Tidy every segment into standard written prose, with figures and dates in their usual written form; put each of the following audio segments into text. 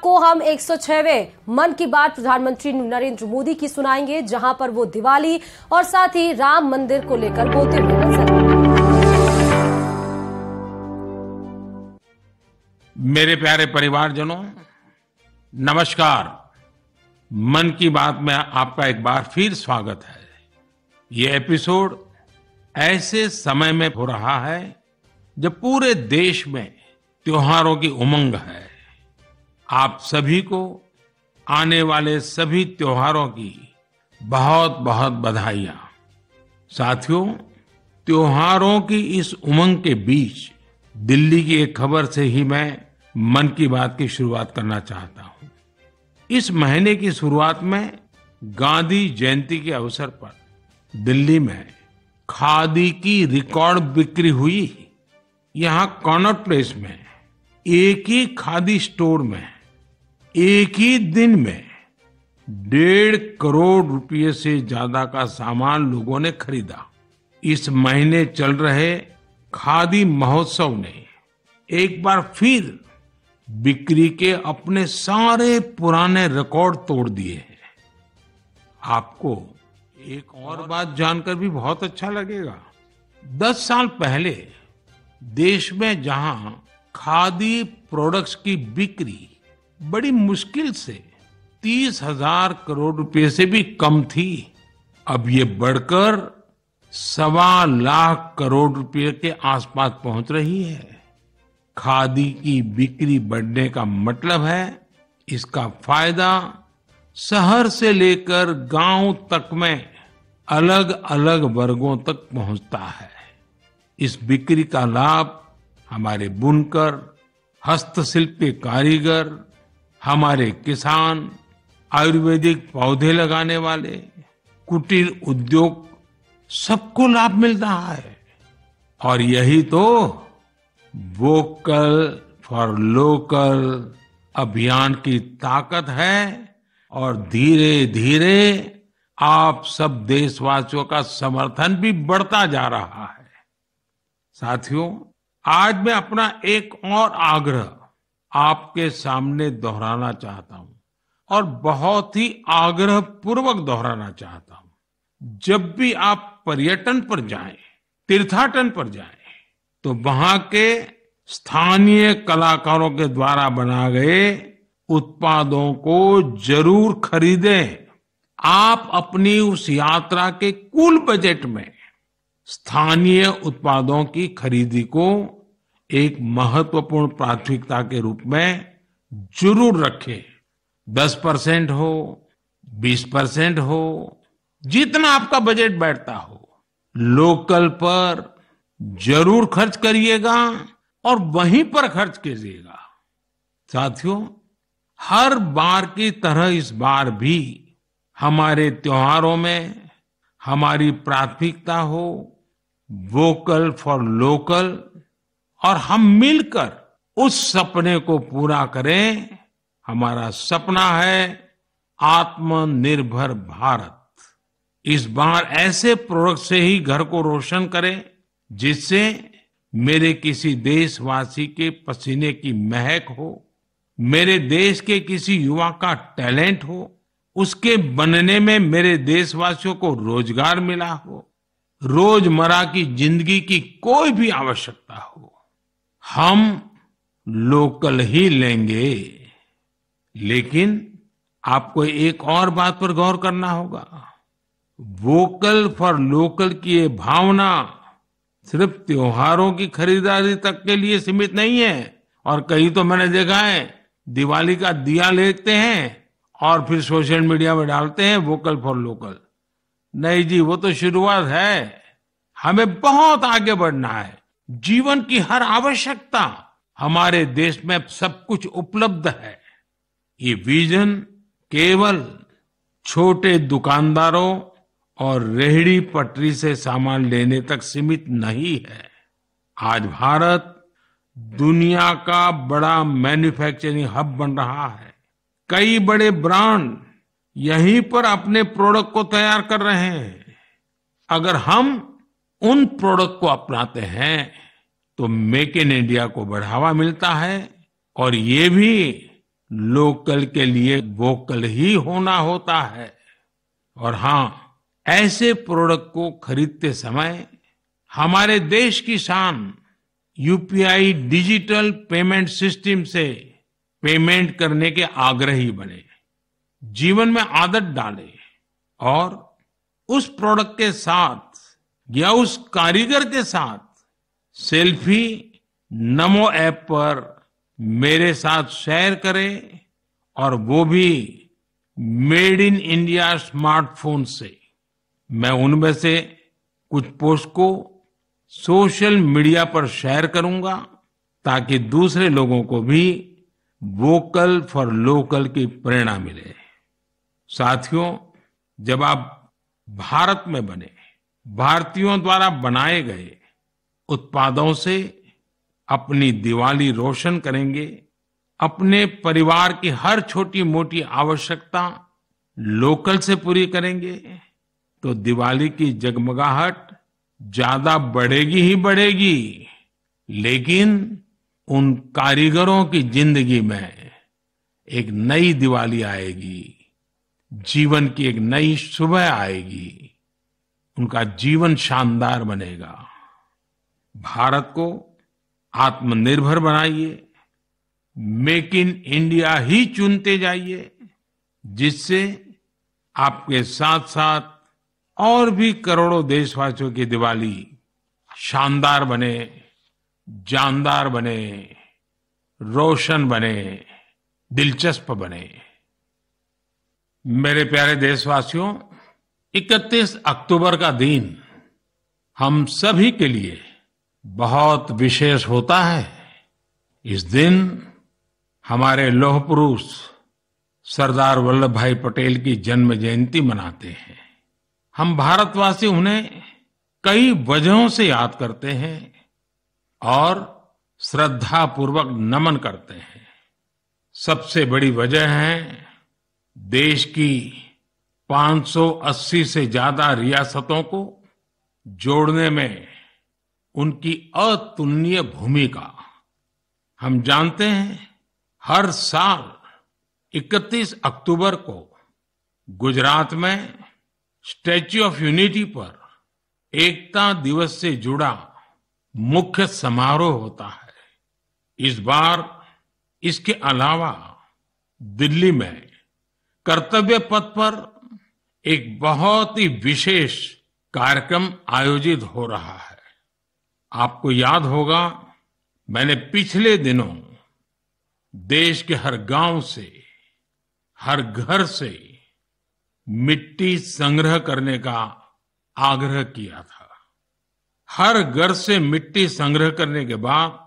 आपको हम 106वें मन की बात प्रधानमंत्री नरेंद्र मोदी की सुनाएंगे, जहां पर वो दिवाली और साथ ही राम मंदिर को लेकर बोलते हुए नजर आए। मेरे प्यारे परिवारजनों, नमस्कार। मन की बात में आपका एक बार फिर स्वागत है। ये एपिसोड ऐसे समय में हो रहा है जब पूरे देश में त्योहारों की उमंग है। आप सभी को आने वाले सभी त्योहारों की बहुत बहुत बधाइयां। साथियों, त्योहारों की इस उमंग के बीच दिल्ली की एक खबर से ही मैं मन की बात की शुरुआत करना चाहता हूं। इस महीने की शुरुआत में गांधी जयंती के अवसर पर दिल्ली में खादी की रिकॉर्ड बिक्री हुई। यहां कॉनॉट प्लेस में एक ही खादी स्टोर में एक ही दिन में 1.5 करोड़ रुपए से ज्यादा का सामान लोगों ने खरीदा। इस महीने चल रहे खादी महोत्सव ने एक बार फिर बिक्री के अपने सारे पुराने रिकॉर्ड तोड़ दिए हैं। आपको एक और बात जानकर भी बहुत अच्छा लगेगा। 10 साल पहले देश में जहां खादी प्रोडक्ट्स की बिक्री बड़ी मुश्किल से 30,000 करोड़ रुपए से भी कम थी, अब ये बढ़कर 1.25 लाख करोड़ रुपए के आसपास पहुंच रही है। खादी की बिक्री बढ़ने का मतलब है इसका फायदा शहर से लेकर गांव तक में अलग अलग वर्गों तक पहुंचता है। इस बिक्री का लाभ हमारे बुनकर, हस्तशिल्प के कारीगर, हमारे किसान, आयुर्वेदिक पौधे लगाने वाले, कुटीर उद्योग, सबको लाभ मिल रहा है। और यही तो वोकल फॉर लोकल अभियान की ताकत है। और धीरे धीरे आप सब देशवासियों का समर्थन भी बढ़ता जा रहा है। साथियों, आज मैं अपना एक और आग्रह आपके सामने दोहराना चाहता हूं और बहुत ही आग्रह पूर्वक दोहराना चाहता हूं। जब भी आप पर्यटन पर जाएं, तीर्थाटन पर जाएं, तो वहां के स्थानीय कलाकारों के द्वारा बनाए गए उत्पादों को जरूर खरीदें। आप अपनी उस यात्रा के कुल बजट में स्थानीय उत्पादों की खरीदी को एक महत्वपूर्ण प्राथमिकता के रूप में जरूर रखें। 10% हो, 20% हो, जितना आपका बजट बैठता हो, लोकल पर जरूर खर्च करिएगा और वहीं पर खर्च कीजिएगा। साथियों, हर बार की तरह इस बार भी हमारे त्योहारों में हमारी प्राथमिकता हो वोकल फॉर लोकल, और हम मिलकर उस सपने को पूरा करें। हमारा सपना है आत्मनिर्भर भारत। इस बार ऐसे प्रोडक्ट से ही घर को रोशन करें जिससे मेरे किसी देशवासी के पसीने की महक हो, मेरे देश के किसी युवा का टैलेंट हो, उसके बनने में मेरे देशवासियों को रोजगार मिला हो, रोजमर्रा की जिंदगी की कोई भी आवश्यकता हो, हम लोकल ही लेंगे। लेकिन आपको एक और बात पर गौर करना होगा। वोकल फॉर लोकल की ये भावना सिर्फ त्योहारों की खरीदारी तक के लिए सीमित नहीं है। और कहीं तो मैंने देखा है दिवाली का दिया लेते हैं और फिर सोशल मीडिया में डालते हैं वोकल फॉर लोकल। नहीं जी, वो तो शुरुआत है। हमें बहुत आगे बढ़ना है। जीवन की हर आवश्यकता हमारे देश में सब कुछ उपलब्ध है। ये विजन केवल छोटे दुकानदारों और रेहड़ी पटरी से सामान लेने तक सीमित नहीं है। आज भारत दुनिया का बड़ा मैन्युफैक्चरिंग हब बन रहा है। कई बड़े ब्रांड यहीं पर अपने प्रोडक्ट को तैयार कर रहे हैं। अगर हम उन प्रोडक्ट को अपनाते हैं तो मेक इन इंडिया को बढ़ावा मिलता है और ये भी लोकल के लिए वोकल ही होना होता है। और हाँ, ऐसे प्रोडक्ट को खरीदते समय हमारे देश की शान यूपीआई डिजिटल पेमेंट सिस्टम से पेमेंट करने के आग्रही बने, जीवन में आदत डालें और उस प्रोडक्ट के साथ या उस कारीगर के साथ सेल्फी नमो ऐप पर मेरे साथ शेयर करें, और वो भी मेड इन इंडिया स्मार्टफोन से। मैं उनमें से कुछ पोस्ट को सोशल मीडिया पर शेयर करूंगा ताकि दूसरे लोगों को भी वोकल फॉर लोकल की प्रेरणा मिले। साथियों, जब आप भारत में बने, भारतीयों द्वारा बनाए गए उत्पादों से अपनी दिवाली रोशन करेंगे, अपने परिवार की हर छोटी मोटी आवश्यकता लोकल से पूरी करेंगे, तो दिवाली की जगमगाहट ज्यादा बढ़ेगी ही बढ़ेगी, लेकिन उन कारीगरों की जिंदगी में एक नई दिवाली आएगी, जीवन की एक नई सुबह आएगी, उनका जीवन शानदार बनेगा। भारत को आत्मनिर्भर बनाइए, मेक इन इंडिया ही चुनते जाइए, जिससे आपके साथ साथ और भी करोड़ों देशवासियों की दिवाली शानदार बने, जानदार बने, रोशन बने, दिलचस्प बने। मेरे प्यारे देशवासियों, 31 अक्टूबर का दिन हम सभी के लिए बहुत विशेष होता है। इस दिन हमारे लौह पुरुष सरदार वल्लभ भाई पटेल की जन्म जयंती मनाते हैं। हम भारतवासी उन्हें कई वजहों से याद करते हैं और श्रद्धा पूर्वक नमन करते हैं। सबसे बड़ी वजह है देश की 580 से ज्यादा रियासतों को जोड़ने में उनकी अतुलनीय भूमिका। हम जानते हैं, हर साल 31 अक्टूबर को गुजरात में स्टैच्यू ऑफ यूनिटी पर एकता दिवस से जुड़ा मुख्य समारोह होता है। इस बार इसके अलावा दिल्ली में कर्तव्य पथ पर एक बहुत ही विशेष कार्यक्रम आयोजित हो रहा है। आपको याद होगा, मैंने पिछले दिनों देश के हर गांव से, हर घर से मिट्टी संग्रह करने का आग्रह किया था। हर घर से मिट्टी संग्रह करने के बाद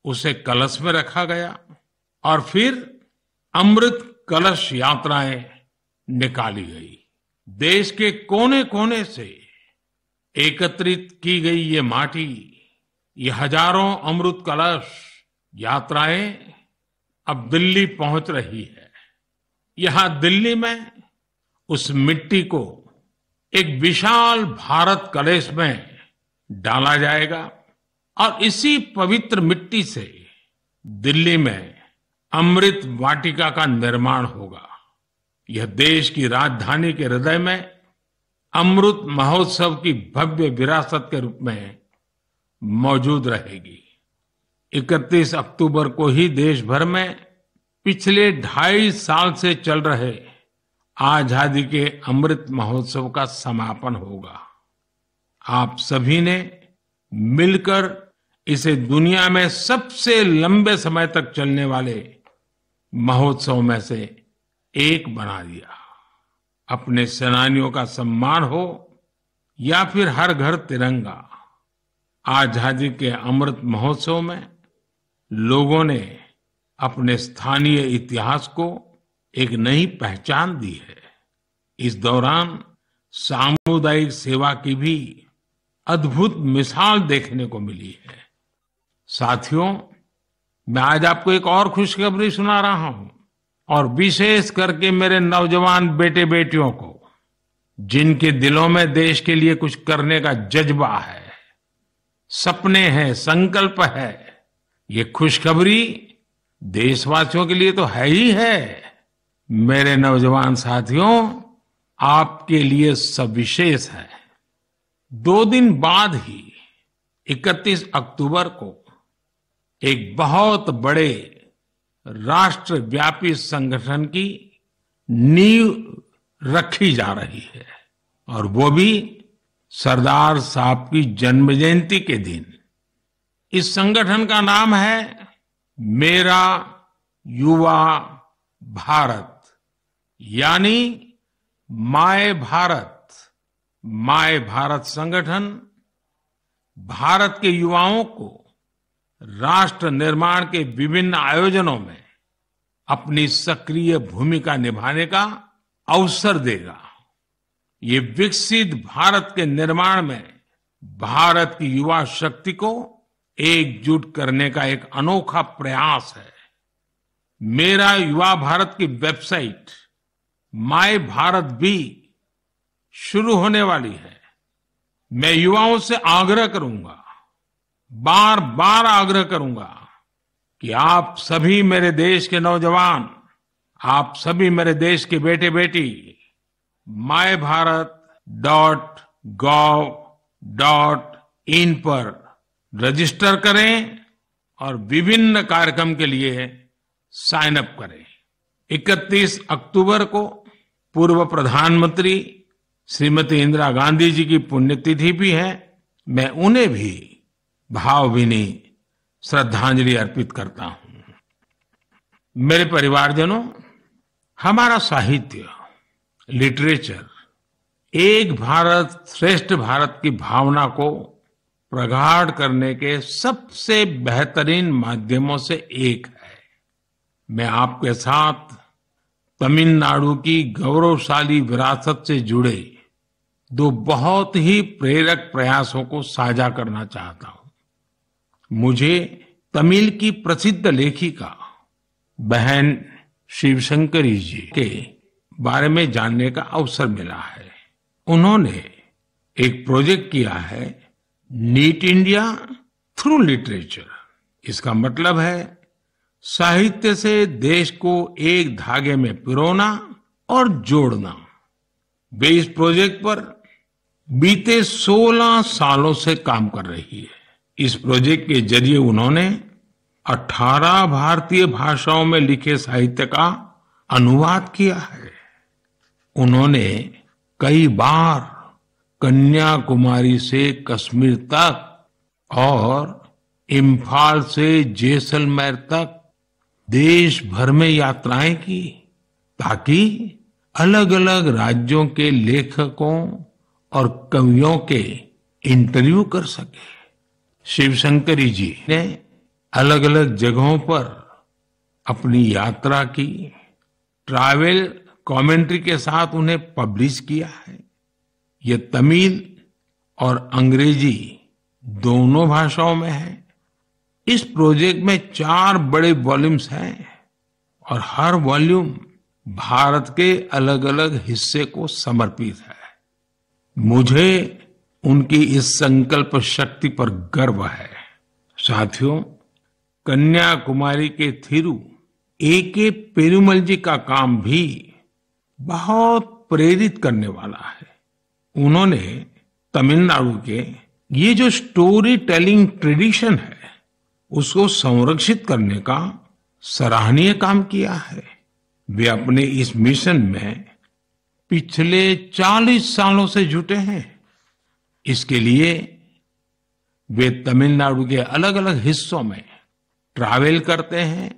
उसे कलश में रखा गया और फिर अमृत कलश यात्राएं निकाली गई। देश के कोने कोने से एकत्रित की गई ये माटी, ये हजारों अमृत कलश यात्राएं अब दिल्ली पहुंच रही है। यहां दिल्ली में उस मिट्टी को एक विशाल भारत कलश में डाला जाएगा और इसी पवित्र मिट्टी से दिल्ली में अमृत वाटिका का निर्माण होगा। यह देश की राजधानी के हृदय में अमृत महोत्सव की भव्य विरासत के रूप में मौजूद रहेगी। 31 अक्टूबर को ही देश भर में पिछले 2.5 साल से चल रहे आजादी के अमृत महोत्सव का समापन होगा। आप सभी ने मिलकर इसे दुनिया में सबसे लंबे समय तक चलने वाले महोत्सव में से एक बना दिया। अपने सेनानियों का सम्मान हो या फिर हर घर तिरंगा, आजादी के अमृत महोत्सव में लोगों ने अपने स्थानीय इतिहास को एक नई पहचान दी है। इस दौरान सामुदायिक सेवा की भी अद्भुत मिसाल देखने को मिली है। साथियों, मैं आज आपको एक और खुशखबरी सुना रहा हूं, और विशेष करके मेरे नौजवान बेटे बेटियों को, जिनके दिलों में देश के लिए कुछ करने का जज्बा है, सपने हैं, संकल्प है। ये खुशखबरी देशवासियों के लिए तो है ही है। मेरे नौजवान साथियों, आपके लिए सविशेष है। 2 दिन बाद ही 31 अक्टूबर को एक बहुत बड़े राष्ट्रव्यापी संगठन की नींव रखी जा रही है, और वो भी सरदार साहब की जन्म जयंती के दिन। इस संगठन का नाम है मेरा युवा भारत, यानी माय भारत। माय भारत संगठन भारत के युवाओं को राष्ट्र निर्माण के विभिन्न आयोजनों में अपनी सक्रिय भूमिका निभाने का अवसर देगा। ये विकसित भारत के निर्माण में भारत की युवा शक्ति को एकजुट करने का एक अनोखा प्रयास है। मेरा युवा भारत की वेबसाइट माय भारत भी शुरू होने वाली है। मैं युवाओं से आग्रह करूंगा, बार बार आग्रह करूंगा कि आप सभी मेरे देश के नौजवान, आप सभी मेरे देश के बेटे बेटी mybharat.gov.in पर रजिस्टर करें और विभिन्न कार्यक्रम के लिए साइन अप करें। 31 अक्टूबर को पूर्व प्रधानमंत्री श्रीमती इंदिरा गांधी जी की पुण्यतिथि भी है। मैं उन्हें भी भावभीनी श्रद्धांजलि अर्पित करता हूं। मेरे परिवारजनों, हमारा साहित्य, लिटरेचर एक भारत श्रेष्ठ भारत की भावना को प्रगाढ़ करने के सबसे बेहतरीन माध्यमों से एक है। मैं आपके साथ तमिलनाडु की गौरवशाली विरासत से जुड़े 2 बहुत ही प्रेरक प्रयासों को साझा करना चाहता हूं। मुझे तमिल की प्रसिद्ध लेखिका बहन शिवशंकरी जी के बारे में जानने का अवसर मिला है। उन्होंने एक प्रोजेक्ट किया है, नीट इंडिया थ्रू लिटरेचर। इसका मतलब है साहित्य से देश को एक धागे में पिरोना और जोड़ना। वे इस प्रोजेक्ट पर बीते 16 सालों से काम कर रही है। इस प्रोजेक्ट के जरिए उन्होंने 18 भारतीय भाषाओं में लिखे साहित्य का अनुवाद किया है। उन्होंने कई बार कन्याकुमारी से कश्मीर तक और इम्फाल से जैसलमेर तक देश भर में यात्राएं की, ताकि अलग अलग राज्यों के लेखकों और कवियों के इंटरव्यू कर सके। शिवशंकरी जी ने अलग अलग जगहों पर अपनी यात्रा की, ट्रैवल कमेंट्री के साथ उन्हें पब्लिश किया है। ये तमिल और अंग्रेजी दोनों भाषाओं में है। इस प्रोजेक्ट में 4 बड़े वॉल्यूम्स हैं और हर वॉल्यूम भारत के अलग अलग हिस्से को समर्पित है। मुझे उनकी इस संकल्प शक्ति पर गर्व है। साथियों, कन्याकुमारी के थिरु ए.के. पेरुमल जी का काम भी बहुत प्रेरित करने वाला है। उन्होंने तमिलनाडु के ये जो स्टोरी टेलिंग ट्रेडिशन है, उसको संरक्षित करने का सराहनीय काम किया है। वे अपने इस मिशन में पिछले 40 सालों से जुटे हैं। इसके लिए वे तमिलनाडु के अलग अलग हिस्सों में ट्रैवल करते हैं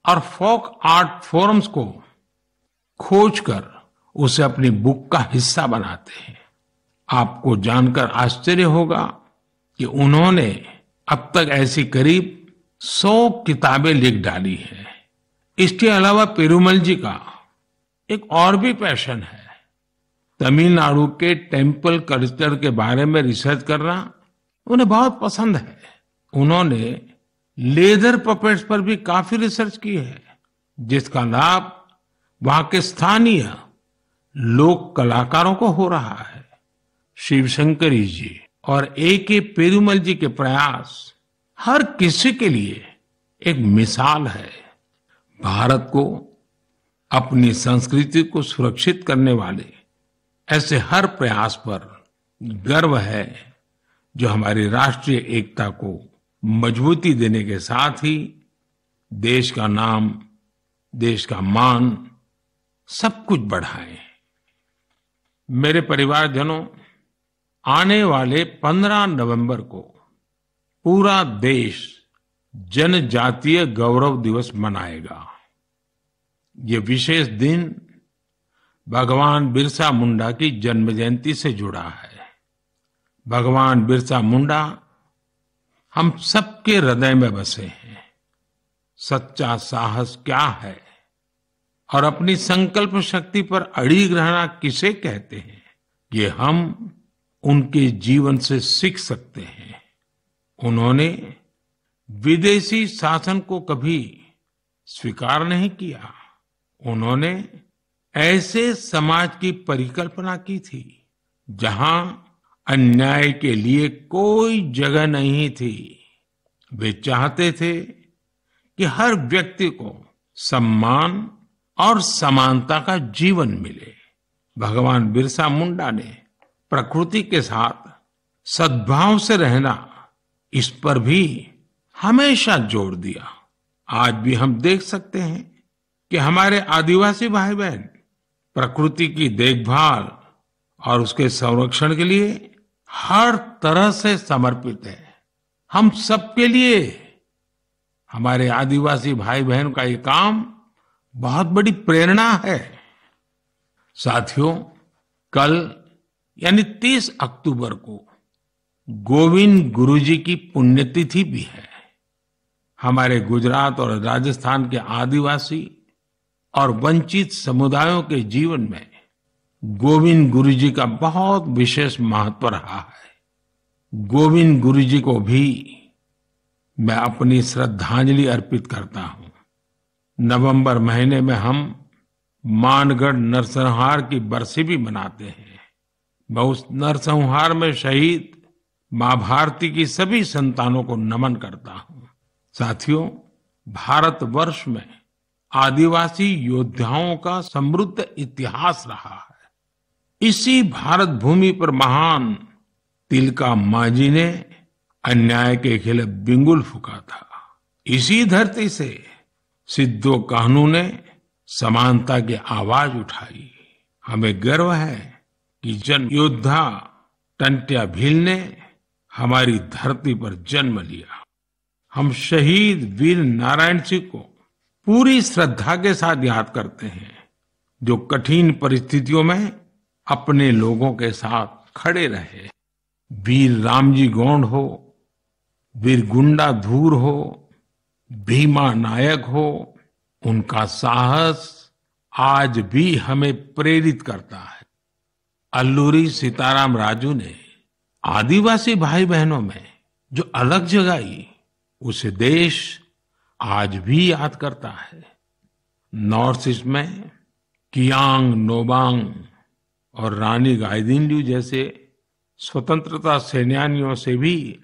और फोक आर्ट फोरम्स को खोजकर उसे अपनी बुक का हिस्सा बनाते हैं। आपको जानकर आश्चर्य होगा कि उन्होंने अब तक ऐसी करीब 100 किताबें लिख डाली हैं। इसके अलावा पेरुमल जी का एक और भी पैशन है। तमिलनाडु के टेम्पल कल्चर के बारे में रिसर्च करना उन्हें बहुत पसंद है। उन्होंने लेदर पपेट्स पर भी काफी रिसर्च की है, जिसका लाभ वहां के स्थानीय लोक कलाकारों को हो रहा है। शिवशंकरी जी और ए.के. पेरुमल जी के प्रयास हर किसी के लिए एक मिसाल है। भारत को अपनी संस्कृति को सुरक्षित करने वाले ऐसे हर प्रयास पर गर्व है जो हमारी राष्ट्रीय एकता को मजबूती देने के साथ ही देश का नाम, देश का मान सब कुछ बढ़ाए। मेरे परिवारजनों, आने वाले 15 नवंबर को पूरा देश जनजातीय गौरव दिवस मनाएगा। ये विशेष दिन भगवान बिरसा मुंडा की जन्म जयंती से जुड़ा है। भगवान बिरसा मुंडा हम सबके हृदय में बसे हैं। सच्चा साहस क्या है और अपनी संकल्प शक्ति पर अड़िग रहना किसे कहते हैं, ये हम उनके जीवन से सीख सकते हैं। उन्होंने विदेशी शासन को कभी स्वीकार नहीं किया। उन्होंने ऐसे समाज की परिकल्पना की थी जहां अन्याय के लिए कोई जगह नहीं थी। वे चाहते थे कि हर व्यक्ति को सम्मान और समानता का जीवन मिले। भगवान बिरसा मुंडा ने प्रकृति के साथ सद्भाव से रहना, इस पर भी हमेशा जोर दिया। आज भी हम देख सकते हैं कि हमारे आदिवासी भाई बहन प्रकृति की देखभाल और उसके संरक्षण के लिए हर तरह से समर्पित है। हम सबके लिए हमारे आदिवासी भाई बहन का ये काम बहुत बड़ी प्रेरणा है। साथियों, कल यानी 30 अक्टूबर को गोविंद गुरुजी की पुण्यतिथि भी है। हमारे गुजरात और राजस्थान के आदिवासी और वंचित समुदायों के जीवन में गोविंद गुरुजी का बहुत विशेष महत्व रहा है। गोविंद गुरुजी को भी मैं अपनी श्रद्धांजलि अर्पित करता हूं। नवंबर महीने में हम मानगढ़ नरसंहार की बरसी भी मनाते हैं। मैं उस नरसंहार में शहीद मां भारती की सभी संतानों को नमन करता हूं। साथियों, भारतवर्ष में आदिवासी योद्धाओं का समृद्ध इतिहास रहा है। इसी भारत भूमि पर महान तिलका मांझी ने अन्याय के खिलाफ बिंगुल फूंका था। इसी धरती से सिद्धो कान्हू ने समानता की आवाज उठाई। हमें गर्व है कि जन योद्धा टंट्या भील ने हमारी धरती पर जन्म लिया। हम शहीद वीर नारायण सिंह को पूरी श्रद्धा के साथ याद करते हैं, जो कठिन परिस्थितियों में अपने लोगों के साथ खड़े रहे। वीर रामजी गोंड हो, वीर गुंडा धूर हो, भीमा नायक हो, उनका साहस आज भी हमें प्रेरित करता है। अल्लूरी सीताराम राजू ने आदिवासी भाई बहनों में जो अलग जगाई, उसे देश आज भी याद करता है। नॉर्थ ईस्ट में कियांग नोबांग और रानी गाइदिन्ल्यू जैसे स्वतंत्रता सेनानियों से भी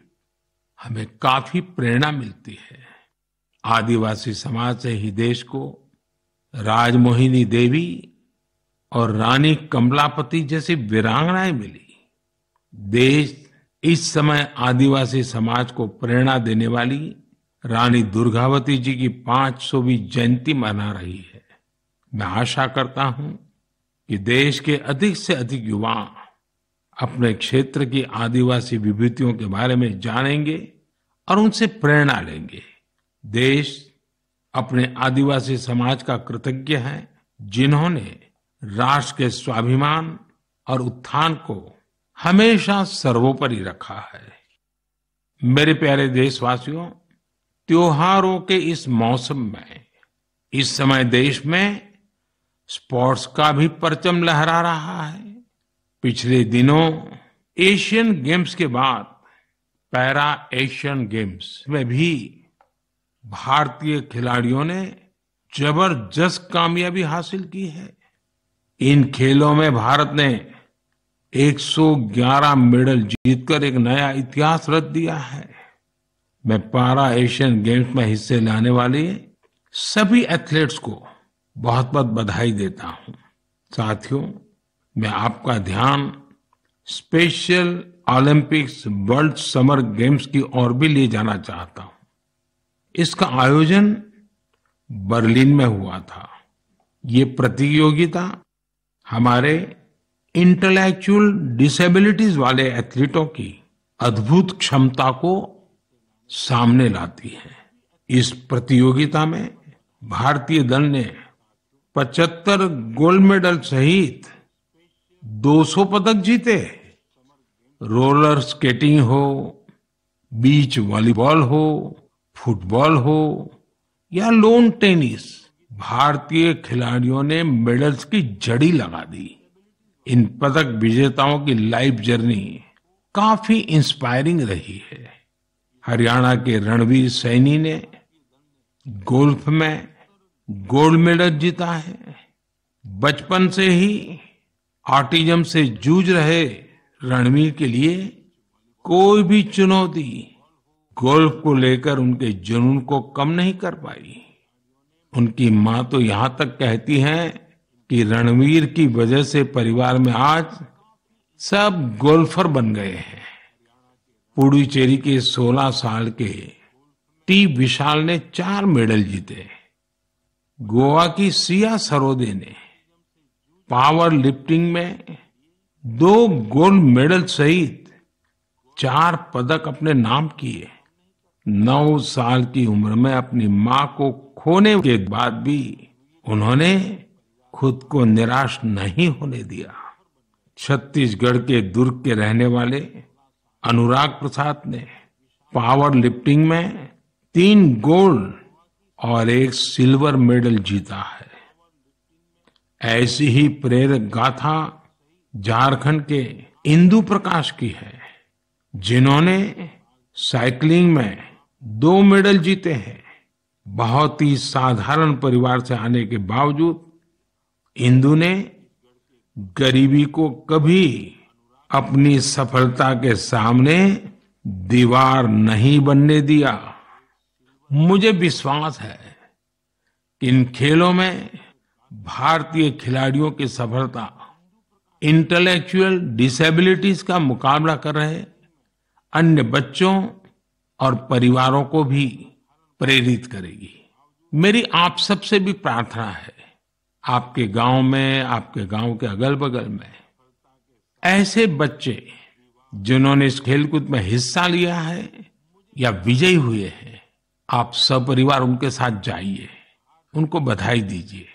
हमें काफी प्रेरणा मिलती है। आदिवासी समाज से ही देश को राजमोहिनी देवी और रानी कमलापति जैसी वीरांगनाएं मिली। देश इस समय आदिवासी समाज को प्रेरणा देने वाली रानी दुर्गावती जी की 500वीं जयंती मना रही है। मैं आशा करता हूं कि देश के अधिक से अधिक युवा अपने क्षेत्र की आदिवासी विभूतियों के बारे में जानेंगे और उनसे प्रेरणा लेंगे। देश अपने आदिवासी समाज का कृतज्ञ है, जिन्होंने राष्ट्र के स्वाभिमान और उत्थान को हमेशा सर्वोपरि रखा है। मेरे प्यारे देशवासियों, त्योहारों के इस मौसम में इस समय देश में स्पोर्ट्स का भी परचम लहरा रहा है। पिछले दिनों एशियन गेम्स के बाद पैरा एशियन गेम्स में भी भारतीय खिलाड़ियों ने जबरदस्त कामयाबी हासिल की है। इन खेलों में भारत ने 111 मेडल जीतकर एक नया इतिहास रच दिया है। मैं पैरा एशियन गेम्स में हिस्से लेने वाली सभी एथलीट्स को बहुत बहुत बधाई देता हूं। साथियों, मैं आपका ध्यान special Olympics world summer games की ओर भी ले जाना चाहता हूं। इसका आयोजन बर्लिन में हुआ था। ये प्रतियोगिता हमारे इंटेलेक्चुअल डिसेबिलिटीज वाले एथलीटों की अद्भुत क्षमता को सामने लाती है। इस प्रतियोगिता में भारतीय दल ने 75 गोल्ड मेडल सहित 200 पदक जीते। रोलर स्केटिंग हो, बीच वॉलीबॉल हो, फुटबॉल हो या लॉन टेनिस, भारतीय खिलाड़ियों ने मेडल्स की झड़ी लगा दी। इन पदक विजेताओं की लाइफ जर्नी काफी इंस्पायरिंग रही है। हरियाणा के रणवीर सैनी ने गोल्फ में गोल्ड मेडल जीता है। बचपन से ही ऑटिज्म से जूझ रहे रणवीर के लिए कोई भी चुनौती गोल्फ को लेकर उनके जुनून को कम नहीं कर पाई। उनकी मां तो यहां तक कहती हैं कि रणवीर की वजह से परिवार में आज सब गोल्फर बन गए हैं। पुडुचेरी के 16 साल के टी विशाल ने 4 मेडल जीते। गोवा की सिया सरोदे ने पावर लिफ्टिंग में 2 गोल्ड मेडल सहित 4 पदक अपने नाम किए। 9 साल की उम्र में अपनी मां को खोने के बाद भी उन्होंने खुद को निराश नहीं होने दिया। छत्तीसगढ़ के दुर्ग के रहने वाले अनुराग प्रसाद ने पावर लिफ्टिंग में 3 गोल्ड और 1 सिल्वर मेडल जीता है। ऐसी ही प्रेरक गाथा झारखंड के इंदु प्रकाश की है, जिन्होंने साइकिलिंग में 2 मेडल जीते हैं। बहुत ही साधारण परिवार से आने के बावजूद इंदु ने गरीबी को कभी अपनी सफलता के सामने दीवार नहीं बनने दिया। मुझे विश्वास है कि इन खेलों में भारतीय खिलाड़ियों की सफलता इंटेलेक्चुअल डिसेबिलिटीज का मुकाबला कर रहे अन्य बच्चों और परिवारों को भी प्रेरित करेगी। मेरी आप सबसे भी प्रार्थना है, आपके गांव में, आपके गांव के अगल बगल में ऐसे बच्चे जिन्होंने इस खेलकूद में हिस्सा लिया है या विजयी हुए हैं, आप सपरिवार उनके साथ जाइए, उनको बधाई दीजिए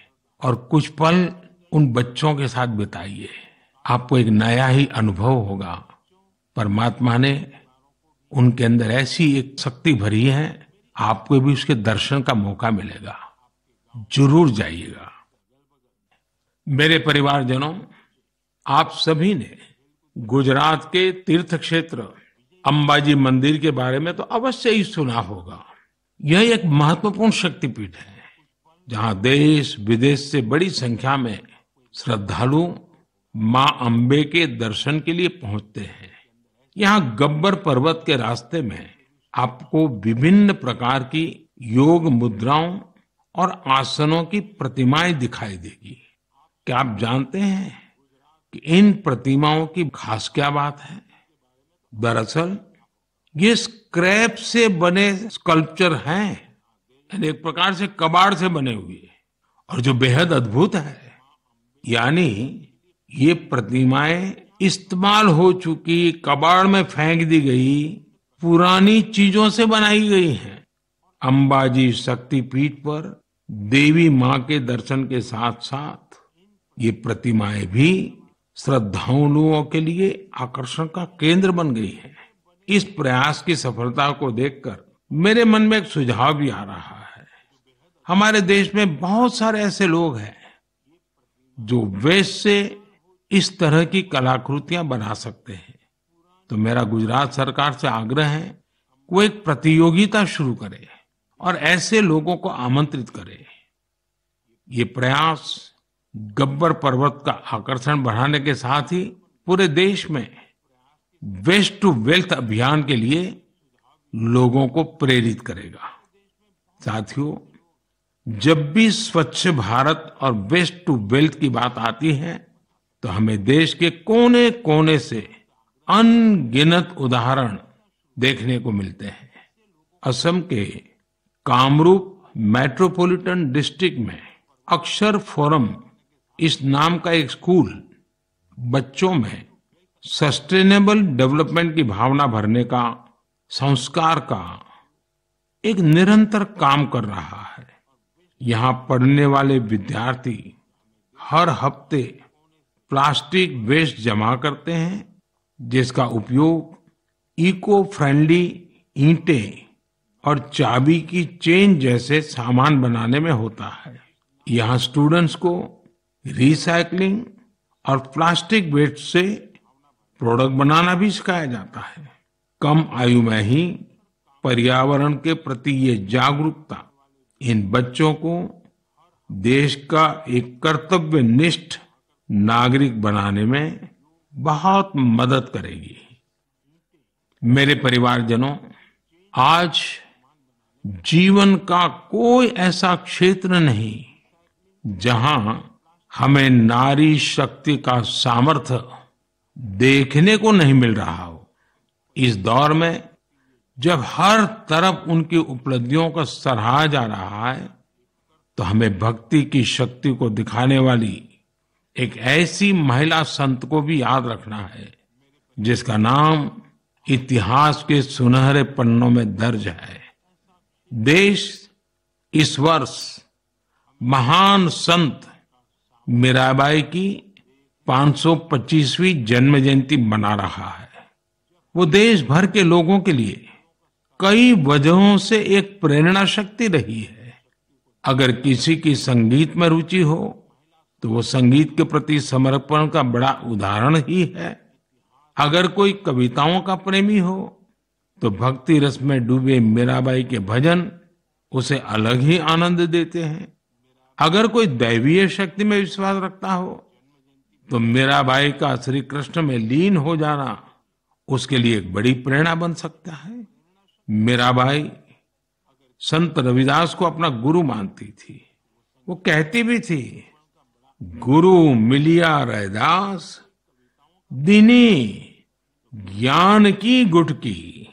और कुछ पल उन बच्चों के साथ बिताइए। आपको एक नया ही अनुभव होगा। परमात्मा ने उनके अंदर ऐसी एक शक्ति भरी है, आपको भी उसके दर्शन का मौका मिलेगा। जरूर जाइएगा। मेरे परिवारजनों, आप सभी ने गुजरात के तीर्थ क्षेत्र अंबाजी मंदिर के बारे में तो अवश्य ही सुना होगा। यह एक महत्वपूर्ण शक्तिपीठ है, जहां देश विदेश से बड़ी संख्या में श्रद्धालु मां अंबे के दर्शन के लिए पहुंचते हैं। यहाँ गब्बर पर्वत के रास्ते में आपको विभिन्न प्रकार की योग मुद्राओं और आसनों की प्रतिमाएं दिखाई देगी। क्या आप जानते हैं कि इन प्रतिमाओं की खास क्या बात है? दरअसल ये स्क्रैप से बने स्कल्पचर हैं, यानी एक प्रकार से कबाड़ से बने हुए, और जो बेहद अद्भुत है, यानी ये प्रतिमाएं इस्तेमाल हो चुकी कबाड़ में फेंक दी गई पुरानी चीजों से बनाई गई हैं। अंबाजी शक्तिपीठ पर देवी मां के दर्शन के साथ साथ ये प्रतिमाएं भी श्रद्धालुओं के लिए आकर्षण का केंद्र बन गई है। इस प्रयास की सफलता को देखकर मेरे मन में एक सुझाव भी आ रहा है। हमारे देश में बहुत सारे ऐसे लोग हैं जो वेस्ट से इस तरह की कलाकृतियां बना सकते हैं। तो मेरा गुजरात सरकार से आग्रह है, वो एक प्रतियोगिता शुरू करे और ऐसे लोगों को आमंत्रित करे। ये प्रयास गब्बर पर्वत का आकर्षण बढ़ाने के साथ ही पूरे देश में वेस्ट टू वेल्थ अभियान के लिए लोगों को प्रेरित करेगा। साथियों, जब भी स्वच्छ भारत और वेस्ट टू वेल्थ की बात आती है तो हमें देश के कोने कोने से अनगिनत उदाहरण देखने को मिलते हैं। असम के कामरूप मेट्रोपॉलिटन डिस्ट्रिक्ट में अक्षर फोरम इस नाम का एक स्कूल बच्चों में सस्टेनेबल डेवलपमेंट की भावना भरने का, संस्कार का एक निरंतर काम कर रहा है। यहाँ पढ़ने वाले विद्यार्थी हर हफ्ते प्लास्टिक वेस्ट जमा करते हैं, जिसका उपयोग इको फ्रेंडली ईंटें और चाबी की चेन जैसे सामान बनाने में होता है। यहाँ स्टूडेंट्स को रिसाइकलिंग और प्लास्टिक वेस्ट से प्रोडक्ट बनाना भी सिखाया जाता है। कम आयु में ही पर्यावरण के प्रति ये जागरूकता इन बच्चों को देश का एक कर्तव्यनिष्ठ नागरिक बनाने में बहुत मदद करेगी। मेरे परिवारजनों, आज जीवन का कोई ऐसा क्षेत्र नहीं जहां हमें नारी शक्ति का सामर्थ्य देखने को नहीं मिल रहा हो। इस दौर में जब हर तरफ उनकी उपलब्धियों को सराहा जा रहा है तो हमें भक्ति की शक्ति को दिखाने वाली एक ऐसी महिला संत को भी याद रखना है जिसका नाम इतिहास के सुनहरे पन्नों में दर्ज है। देश इस वर्ष महान संत मीराबाई की 525वीं जन्म जयंती मना रहा है। वो देश भर के लोगों के लिए कई वजहों से एक प्रेरणा शक्ति रही है। अगर किसी की संगीत में रुचि हो तो वो संगीत के प्रति समर्पण का बड़ा उदाहरण ही है। अगर कोई कविताओं का प्रेमी हो तो भक्ति रस में डूबे मीराबाई के भजन उसे अलग ही आनंद देते हैं। अगर कोई दैवीय शक्ति में विश्वास रखता हो तो मीराबाई का श्री कृष्ण में लीन हो जाना उसके लिए एक बड़ी प्रेरणा बन सकता है। मीराबाई संत रविदास को अपना गुरु मानती थी। वो कहती भी थी, गुरु मिलिया रैदास दीनी ज्ञान की गुटकी।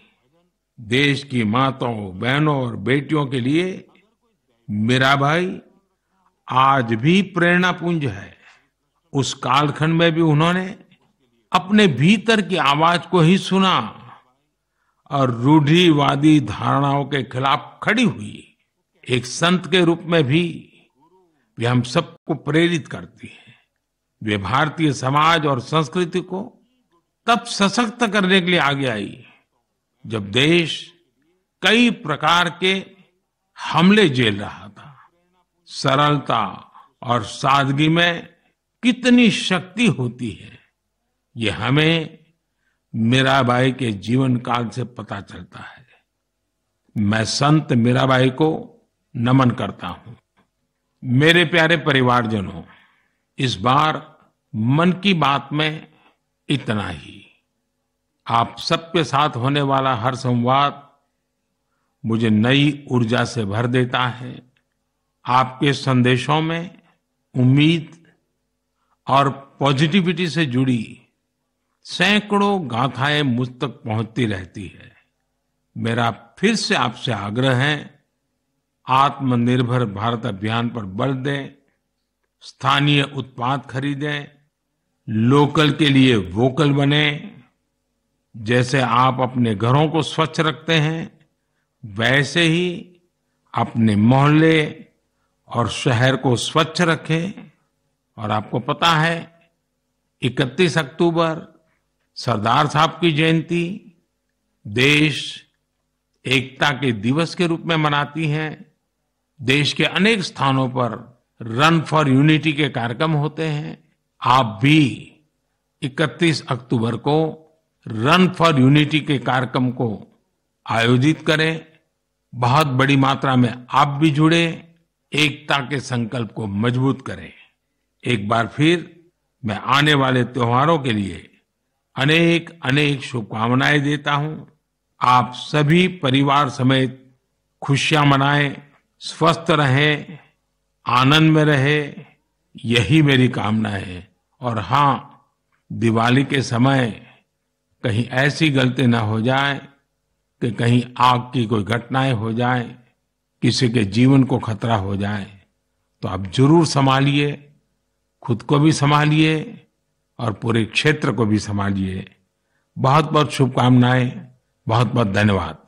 देश की माताओं, बहनों और बेटियों के लिए मीराबाई आज भी प्रेरणा पुंज है। उस कालखंड में भी उन्होंने अपने भीतर की आवाज को ही सुना और रूढ़िवादी धारणाओं के खिलाफ खड़ी हुई। एक संत के रूप में भी वे हम सबको प्रेरित करती है। वे भारतीय समाज और संस्कृति को तब सशक्त करने के लिए आगे आई जब देश कई प्रकार के हमले झेल रहा था। सरलता और सादगी में कितनी शक्ति होती है, ये हमें मीराबाई के जीवन काल से पता चलता है। मैं संत मीराबाई को नमन करता हूं। मेरे प्यारे परिवारजनों, इस बार मन की बात में इतना ही। आप सबके साथ होने वाला हर संवाद मुझे नई ऊर्जा से भर देता है। आपके संदेशों में उम्मीद और पॉजिटिविटी से जुड़ी सैकड़ों गाथाएं मुझ तक पहुंचती रहती है। मेरा फिर से आपसे आग्रह है, आत्मनिर्भर भारत अभियान पर बल दें, स्थानीय उत्पाद खरीदें, लोकल के लिए वोकल बने। जैसे आप अपने घरों को स्वच्छ रखते हैं, वैसे ही अपने मोहल्ले और शहर को स्वच्छ रखें। और आपको पता है, 31 अक्टूबर सरदार साहब की जयंती देश एकता के दिवस के रूप में मनाती है। देश के अनेक स्थानों पर रन फॉर यूनिटी के कार्यक्रम होते हैं। आप भी 31 अक्टूबर को रन फॉर यूनिटी के कार्यक्रम को आयोजित करें। बहुत बड़ी मात्रा में आप भी जुड़े, एकता के संकल्प को मजबूत करें। एक बार फिर मैं आने वाले त्योहारों के लिए अनेक अनेक शुभकामनाएं देता हूं। आप सभी परिवार समेत खुशियां मनाएं, स्वस्थ रहें, आनंद में रहे, यही मेरी कामना है। और हाँ, दिवाली के समय कहीं ऐसी गलती ना हो जाए कि कहीं आग की कोई घटनाएं हो जाए, किसी के जीवन को खतरा हो जाए, तो आप जरूर संभालिए, खुद को भी संभालिए और पूरे क्षेत्र को भी संभालिए। बहुत बहुत शुभकामनाएं, बहुत बहुत धन्यवाद।